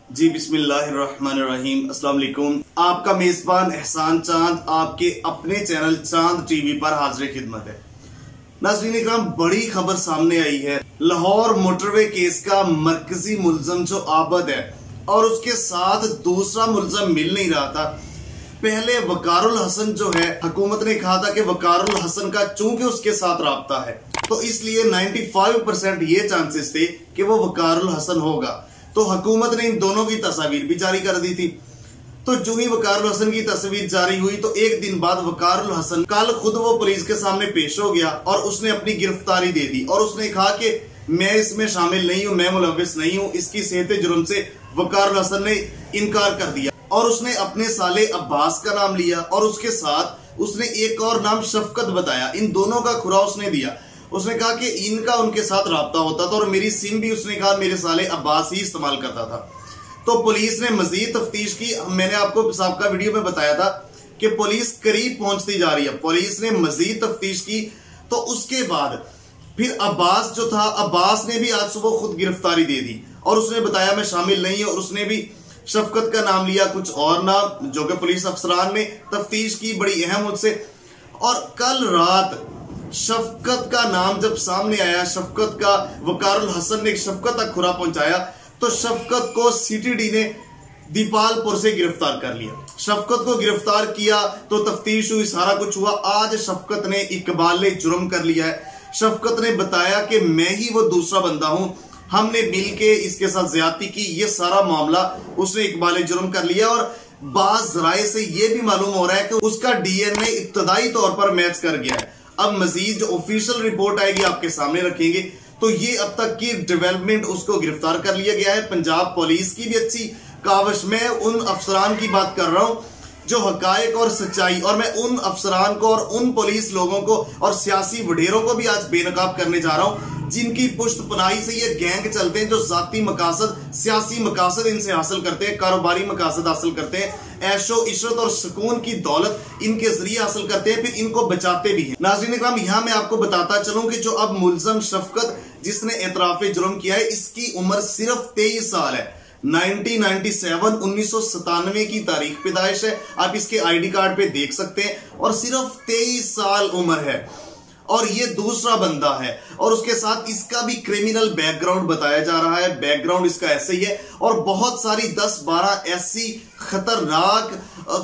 जी बिस्मिल्लाहिर्रहमानिर्रहीम। अस्सलाम वालेकुम। आपका मेजबान एहसान चांद आपके अपने चैनल चांद टीवी पर हाजिर खिदमत है। नाज़रीन इकराम, बड़ी खबर सामने आई है। लाहौर मोटरवे केस का मरकजी मुलजम जो आबद है और उसके साथ दूसरा मुलजम मिल नहीं रहा था। पहले वकारुल हसन जो है, हुकूमत ने कहा था कि वकारुल हसन का चूंकि उसके साथ राब्ता है तो इसलिए 95% ये चांसेस थे कि वो वकारुल हसन होगा। तो हुकूमत ने इन दोनों की तस्वीर भी जारी कर दी थी। तो जो ही वकारुल हसन की तस्वीर जारी हुई तो एक दिन बाद वकारुल हसन कल खुद वो पुलिस के सामने पेश हो गया और उसने अपनी गिरफ्तारी दे दी और उसने कहा कि मैं इसमें शामिल नहीं हूं, मैं मुलव्विस नहीं हूं। इसकी सेहत जुर्म से वकारुल हसन ने इनकार कर दिया और उसने अपने साले अब्बास का नाम लिया और उसके साथ उसने एक और नाम शफकत बताया। इन दोनों का खुरा उसने दिया। उसने कहा कि इनका उनके साथ राब्ता होता था और मेरी सिम भी उसने कहा मेरे साले अब्बास ही इस्तेमाल करता था। तो पुलिस ने मजीद तफ्तीश की। मैंने आपको साबका वीडियो में बताया था कि पुलिस करीब पहुंचती जा रही है। पुलिस ने मजीद तफ्तीश की तो उसके बाद फिर अब्बास जो था, अब्बास ने भी आज सुबह खुद गिरफ्तारी दे दी और उसने बताया मैं शामिल नहीं हूं और उसने भी शफकत का नाम लिया, कुछ और नाम जो कि पुलिस अफसरान ने तफ्तीश की बड़ी अहम मुझसे। और कल रात शफकत का नाम जब सामने आया, शफकत का वकारुल हसन ने शफकत तक खुरा पहुंचाया तो शफकत को सीटीडी ने दीपालपुर से गिरफ्तार कर लिया। शफकत को गिरफ्तार किया तो तफ्तीश हुई, सारा कुछ हुआ। आज शफकत ने इकबाल जुर्म कर लिया है। शफकत ने बताया कि मैं ही वो दूसरा बंदा हूं, हमने मिल के इसके साथ ज्यादती की, ये सारा मामला उसने इकबाल जुर्म कर लिया। और बाज राय से यह भी मालूम हो रहा है कि उसका डीएनए इब्तदाई तौर पर मैच कर गया है। अब मजीद जो ऑफिशियल रिपोर्ट आएगी आपके सामने रखेंगे। तो ये अब तक की डेवलपमेंट, उसको गिरफ्तार कर लिया गया है। पंजाब पुलिस की भी अच्छी काविश। मैं उन अफसरान की बात कर रहा हूं जो हकायक और सच्चाई, और मैं उन अफसरान को और उन पुलिस लोगों को और सियासी वडेरों को भी आज बेनकाब करने जा रहा हूं जिनकी पुश्तपनाही से ये गैंग चलते हैं, जो जाती मकासद, सियासी मकासद इनसे हासिल करते हैं, कारोबारी मकासद हासिल करते हैं, ऐशो इशरत और सुकून की दौलत इनके जरिए हासिल करते हैं, फिर इनको बचाते भी हैं। नाज़रीन इकराम, यहां मैं आपको बताता चलूं कि जो अब मुलजम शफकत जिसने एतराफ जुर्म किया है, इसकी उम्र सिर्फ 23 साल है। 1997 की तारीख पैदाइश है। आप इसके आईडी कार्ड पे देख सकते हैं और सिर्फ 23 साल उम्र है और ये दूसरा बंदा है। और उसके साथ इसका भी क्रिमिनल बैकग्राउंड बताया जा रहा है। बैकग्राउंड इसका ऐसे ही है और बहुत सारी 10-12 ऐसी खतरनाक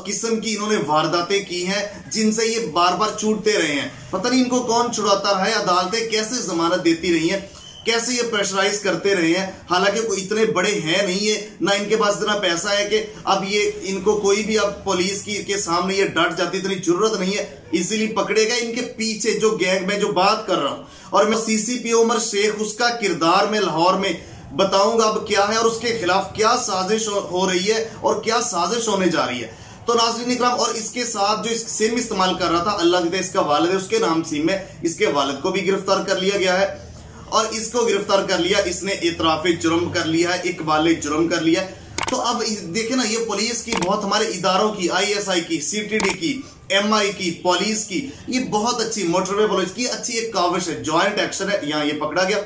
किस्म की इन्होंने वारदातें की हैं जिनसे ये बार बार छूटते रहे हैं। पता नहीं इनको कौन छुड़ाता रहा है, अदालतें कैसे जमानत देती रही हैं, कैसे ये प्रेशराइज करते रहे हैं। हालांकि कोई इतने बड़े हैं नहीं है, ना इनके पास इतना पैसा है कि अब ये इनको कोई भी अब पुलिस की के सामने ये डट जाती, इतनी जरूरत नहीं है, इसीलिए पकड़े गए। इनके पीछे जो गैंग में जो बात कर रहा हूं और मैं सीसीपी उमर शेख, उसका किरदार में लाहौर में बताऊंगा अब क्या है और उसके खिलाफ क्या साजिश हो रही है और क्या साजिश होने जा रही है। तो नाज़रीन इकराम, और इसके साथ जो इस सिम इस्तेमाल कर रहा था, अल्लाह दे इसका वालिद है, उसके नाम सिम है, इसके वालिद को भी गिरफ्तार कर लिया गया है और इसको गिरफ्तार कर लिया। इसने इतराफ जुर्म कर लिया है, इकबाल जुर्म कर लिया है। तो अब देखे ना, ये पुलिस की बहुत, हमारे इदारों की, ISI की, CTD की, MI की, पुलिस की, ये बहुत अच्छी, मोटरवे पुलिस की अच्छी एक काविश है, ज्वाइंट एक्शन है। यहाँ ये पकड़ा गया।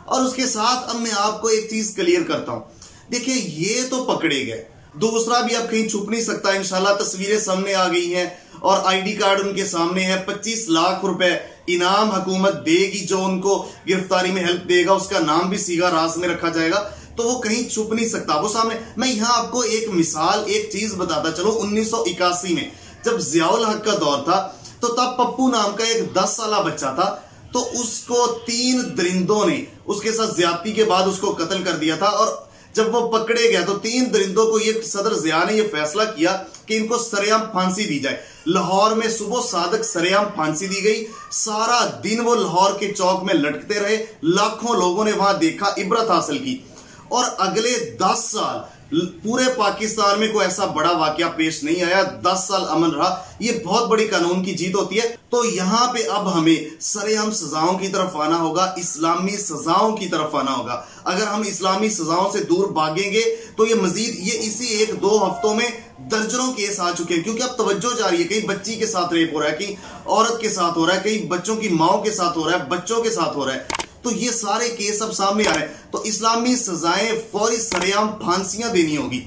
और उसके साथ अब मैं आपको एक चीज क्लियर करता हूं। देखिए, ये तो पकड़े गए, दूसरा भी अब कहीं छुप नहीं सकता। इंशाल्लाह तस्वीरें सामने आ गई हैं और ID कार्ड उनके सामने है। 25 लाख रुपए इनाम हुकूमत देगी जो उनको गिरफ्तारी में हेल्प देगा, उसका नाम भी सीगा राज में रखा जाएगा। तो वो कहीं छुप नहीं सकता, वो सामने। मैं यहां आपको एक मिसाल, एक चीज बताता चलो। 1981 में जब जियाउल हक का दौर था तो तब पप्पू नाम का एक 10 साल बच्चा था, तो उसको 3 दरिंदों ने उसके साथ ज्यादती के बाद उसको कत्ल कर दिया था। और जब वो पकड़े गए तो 3 दरिंदों को ये सदर जिया ने ये फैसला किया कि इनको सरेआम फांसी दी जाए। लाहौर में सुबह सादक सरेआम फांसी दी गई। सारा दिन वो लाहौर के चौक में लटकते रहे। लाखों लोगों ने वहां देखा, इबरत हासिल की। और अगले 10 साल पूरे पाकिस्तान में कोई ऐसा बड़ा वाकया पेश नहीं आया। 10 साल अमन रहा। ये बहुत बड़ी कानून की जीत होती है। तो यहां पे अब हमें सरेआम सजाओं की तरफ आना होगा, इस्लामी सजाओं की तरफ आना होगा। अगर हम इस्लामी सजाओं से दूर भागेंगे तो ये मजीद, ये इसी 1-2 हफ्तों में दर्जनों केस आ चुके हैं। क्योंकि अब तवज्जो जा रही है, कहीं बच्ची के साथ रेप हो रहा है, कहीं औरत के साथ हो रहा है, कहीं बच्चों की माओ के साथ हो रहा है, बच्चों के साथ हो रहा है। तो ये सारे केस अब सामने आ रहे हैं। तो इस्लामी सजाएं फौरी सरेआम फांसियां दे देनी होगी,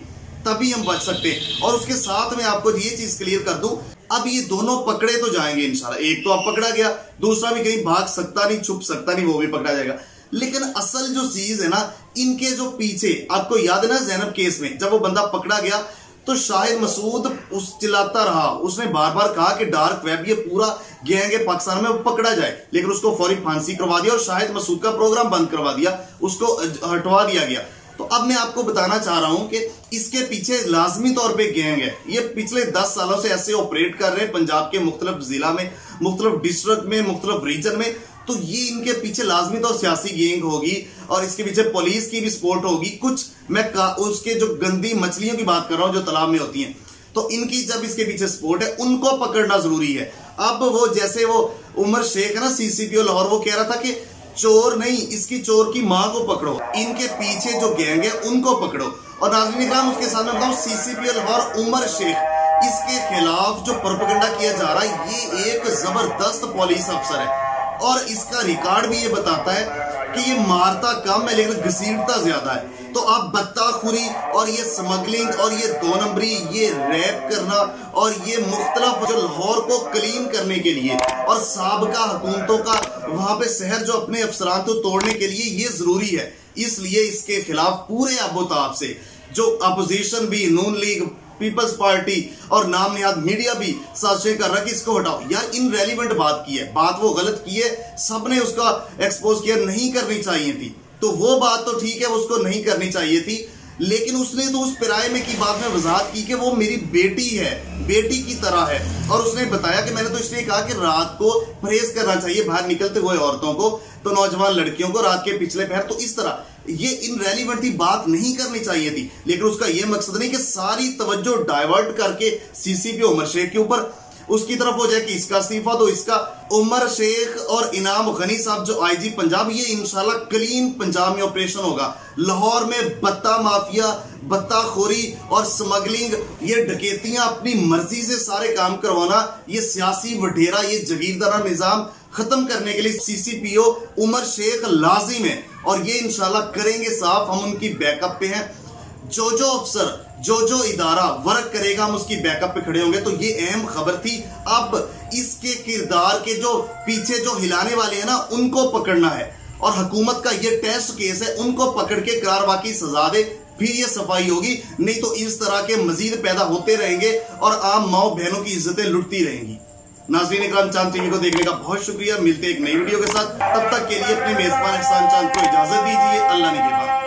तभी हम बच सकते हैं। और उसके साथ में आपको ये चीज क्लियर कर दूं, अब ये दोनों पकड़े तो जाएंगे इंशाल्लाह। एक तो अब पकड़ा गया, दूसरा भी कहीं भाग सकता नहीं, छुप सकता नहीं, वो भी पकड़ा जाएगा। लेकिन असल जो चीज है ना, इनके जो पीछे, आपको याद है ना ज़ैनब केस में जब वो बंदा पकड़ा गया तो शाहिद मसूद उस चिल्लाता रहा, उसने बार बार कहा कि डार्क वेब ये पूरा गैंग है पाकिस्तान में, वो पकड़ा जाए, लेकिन उसको फौरी फांसी करवा दिया और शाहिद मसूद का प्रोग्राम बंद करवा दिया, उसको हटवा दिया गया। तो अब मैं आपको बताना चाह रहा हूं कि इसके पीछे लाजमी तौर पे गैंग है। ये पिछले 10 सालों से ऐसे ऑपरेट कर रहे हैं पंजाब के मुख्तलिफ जिला में, मुख्तलिफ डिस्ट्रिक्ट में, मुख्तलिफ रीजन में। तो ये इनके पीछे लाजमी तौर सियासी गैंग होगी और इसके पीछे पुलिस की भी सपोर्ट होगी। कुछ मैं उसके जो गंदी मछलियों की बात कर रहा हूं जो तालाब में होती हैं, तो इनकी जब इसके पीछे सपोर्ट है, उनको पकड़ना जरूरी है। अब वो जैसे वो उमर शेख है ना सीसीपीओ लाहौर, वो कह रहा था कि चोर नहीं, इसकी चोर की मां को पकड़ो, इनके पीछे जो गैंग है उनको पकड़ो। और नाज़रीन इकराम, उसके सामने बताऊं सीसीपीओ लाहौर उमर शेख, इसके खिलाफ जो प्रोपेगेंडा किया जा रहा है, ये एक जबरदस्त पुलिस अफसर है और इसका रिकॉर्ड भी ये बताता है कि ये मारता कम है लेकिन घसीटता ज्यादा है। तो आप बत्ताखोरी और ये स्मगलिंग और ये 2 नंबरी, ये रैप करना और ये मुख्तलिफ जो लाहौर को क्लीन करने के लिए और साबका हुकूमतों का वहां पे शहर जो अपने अफसरान को तोड़ने के लिए ये जरूरी है। इसलिए इसके खिलाफ पूरे अबोताब से जो अपोजिशन भी, नून लीग, पीपल्स पार्टी और नाम निहाद मीडिया भी साजिशें कर रहा है कि इसको हटाओ। यार इनरेलीवेंट बात की है, बात वो गलत की है, सबने उसका एक्सपोज किया, नहीं करनी चाहिए थी। तो वो बात तो ठीक है, उसको नहीं करनी चाहिए थी, लेकिन उसने तो उस पिराए में की बात में वजाहत की कि वो मेरी बेटी है, बेटी की तरह है। और उसने बताया कि मैंने तो इसलिए कहा कि रात को परहेज करना चाहिए बाहर निकलते हुए औरतों को, तो नौजवान लड़कियों को रात के पिछले पहर। तो इस तरह ये इनरेलीवेंट थी, बात नहीं करनी चाहिए थी, लेकिन उसका ये मकसद नहीं कि सारी तवज्जो डाइवर्ट करके सीसीपीओ उमर शेख के ऊपर उसकी तरफ हो जाए कि इसका इस्तीफा दो, इसका। उमर शेख और इनाम गनी साहब जो आईजी पंजाब, ये इंशाल्लाह क्लीन पंजाब में ऑपरेशन होगा। लाहौर में बत्ता माफिया, बत्ताखोरी और स्मगलिंग, ये डकैतियां अपनी मर्जी से सारे काम करवाना, ये सियासी वडेरा, ये जगीरदारा निजाम खत्म करने के लिए सीसीपीओ उमर शेख लाजिम है और ये इंशाल्लाह करेंगे साफ। हम उनकी बैकअप पे हैं। जो अफसर, जो इदारा वर्क करेगा, हम उसकी बैकअप पे खड़े होंगे। तो ये अहम खबर थी। अब इसके किरदार के जो पीछे जो हिलाने वाले हैं ना, उनको पकड़ना है और हुकूमत का ये टेस्ट केस है, उनको पकड़ के करार वाकई सजा दे, फिर ये सफाई होगी। नहीं तो इस तरह के मजीद पैदा होते रहेंगे और आम माओ बहनों की इज्जतें लुटती रहेंगी। नाज़रीन इकराम, चांद टीवी को देखने का बहुत शुक्रिया। मिलते एक नई वीडियो के साथ, तब तक के लिए अपने मेजबान एहसान चांद को इजाजत दीजिए। अल्लाह ने के बाद।